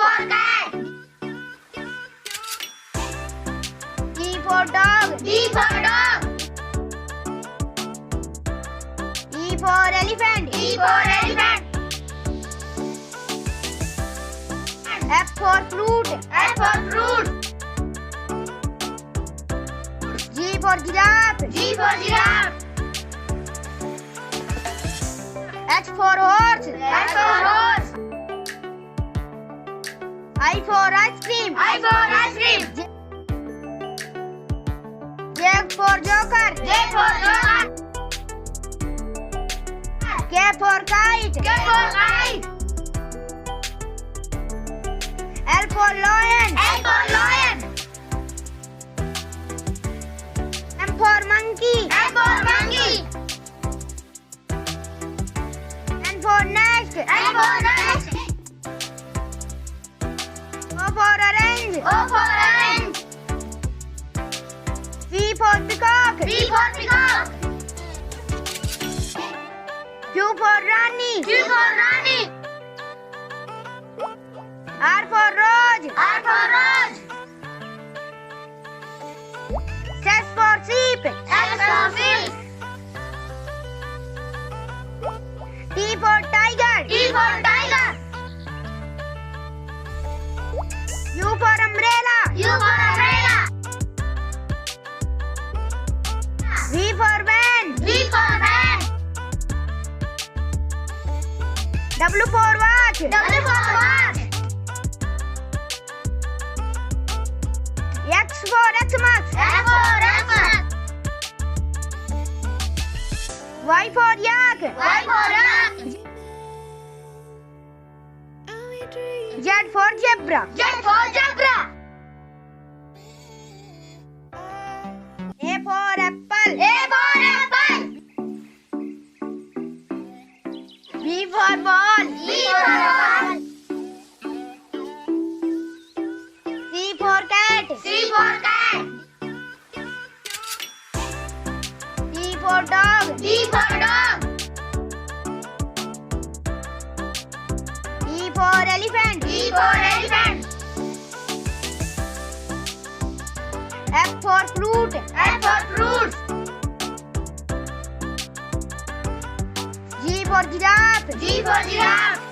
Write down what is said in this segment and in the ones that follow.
for cat. D for dog. D for dog. E for elephant. E for elephant. F for fruit. F for fruit. G for giraffe. G for giraffe. H for horse. H for horse. I for ice cream. I for ice cream. J for joker. J for joker. K for kite. K for kite. L for lion. L for lion. M for monkey. M for monkey. N for nest. N for nest. O for orange. O for orange. P for peacock. P for peacock. Q for Rani. Q for Rani. R for rose. R for rose. S for sheep. S for sheep. T for tiger. T for tiger. U for umbrella. U for umbrella. V for van. V for van. W for watch. W for watch. X for Xmas. X for Xmas. Y for yak. Y for yak. Z for zebra. Z for zebra. A for apple. A for apple. B for ball. B for ball. C for cat. C for cat. D for dog. D for dog. E for elephant. E for elephant. F for fruit. F for fruit. G for giraffe. G for giraffe.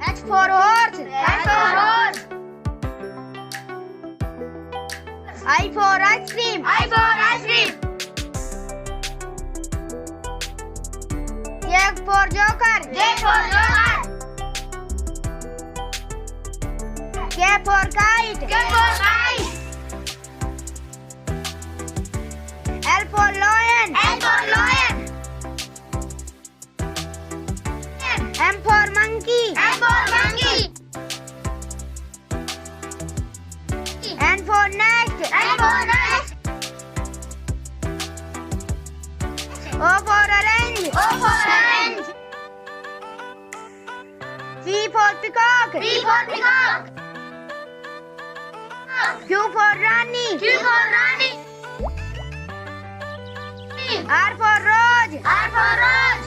H for horse. H for horse. I for ice cream. I for ice cream. J for joker. J for joker. K for kite. K for kite. L for lion. L for lion. M for monkey. M for monkey. N for nest. N for nest. O for orange. O for orange. P for peacock. P for peacock. Q for Rani. Q for Rani. R for rose. R for rose.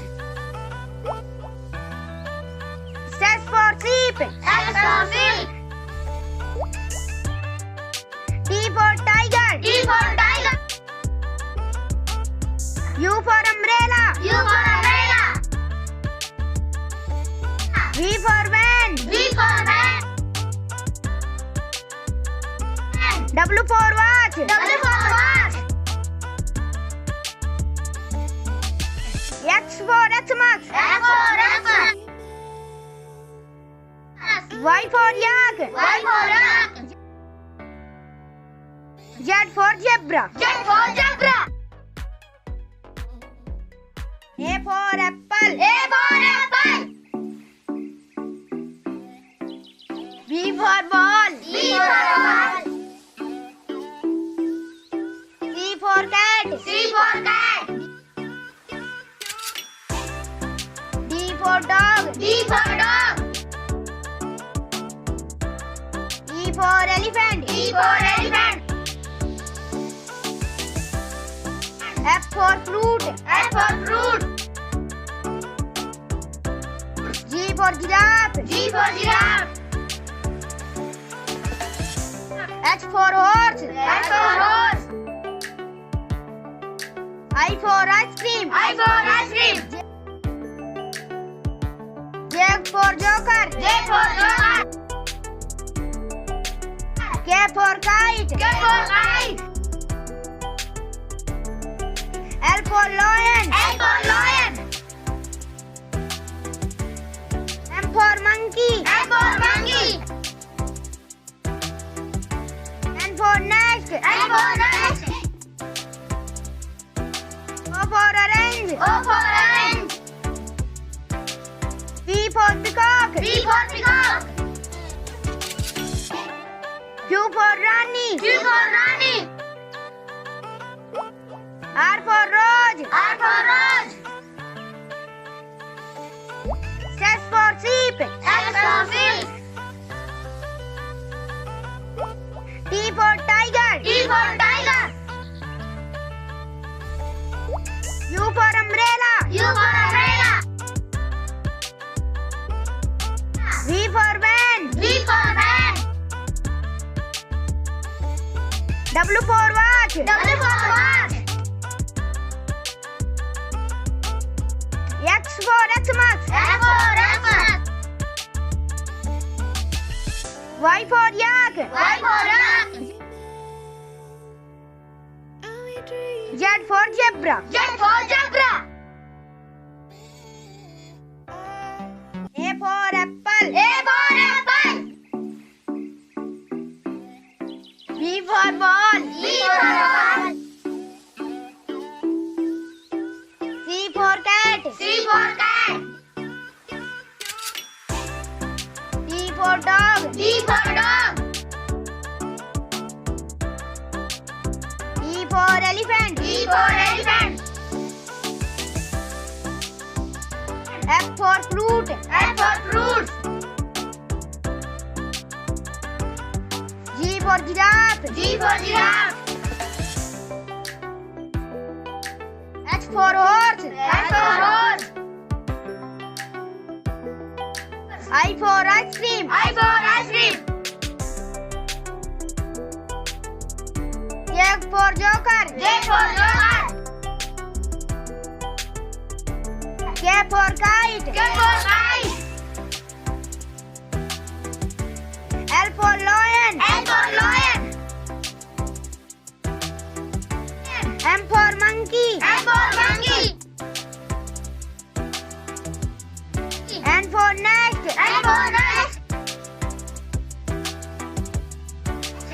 S for sheep. S for sheep. T for tiger. T for tiger. U for umbrella. U for umbrella. V for van. V for van. W for watch. W for watch. X for Xmas. X for Xmas. Y for yak. Y for yak. Z for zebra. Z for zebra. A for apple. A for apple. B for ball. B for ball. C for cat. C for cat. D for dog. D for dog. E for elephant. E for elephant. F for fruit. F for fruit. G for giraffe. G for giraffe. H for horse. H for horse. I for ice cream. I for ice cream. J for joker. J for joker. K for kite. K for kite. L for lion. L for lion. M for monkey. M for monkey. N for nest. N for nest. O for orange. O for orange. P for peacock. P for peacock. Q for Rani. Q for Rani. R for rose. R for rose. S for sheep. S for sheep. T for tiger. T for tiger. U for umbrella. U for umbrella. V for van. V for van. W for watch. W for watch. X for Xmas. X for Xmas. Y for yak. Y for yak. Z for zebra. Z for zebra. A for apple. A for apple. B for ball. B for ball. C for cat. C for cat. D for dog. D for dog. E for elephant. E for elephant. F for fruit. F for fruit. G for giraffe. G for giraffe. H for horse. H for horse. I for ice cream. I for ice cream. J for joker. J for joker. K for kite. K for kite. L for lion. L for lion. M for monkey. M for monkey. N for nest. N for nest.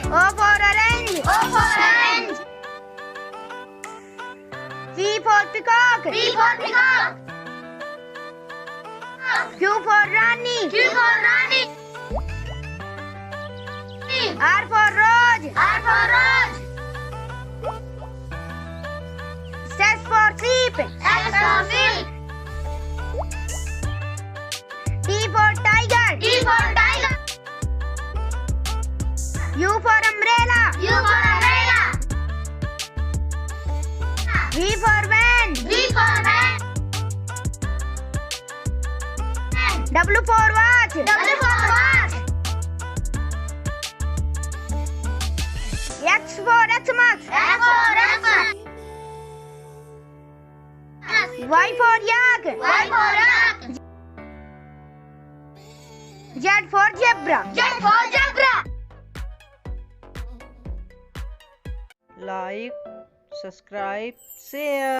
O for orange. O for orange. P for peacock. P for peacock. Q for Rani. Q for Rani. R for rose. R for rose. S for sheep. S for sheep. T for tiger. T for tiger. U for umbrella. U for umbrella. V for van. V for van. W for watch. W for watch. X for Xmas. X for Xmas. Y for yak. Y for yak. Z for zebra. Z for zebra. Like, subscribe, share.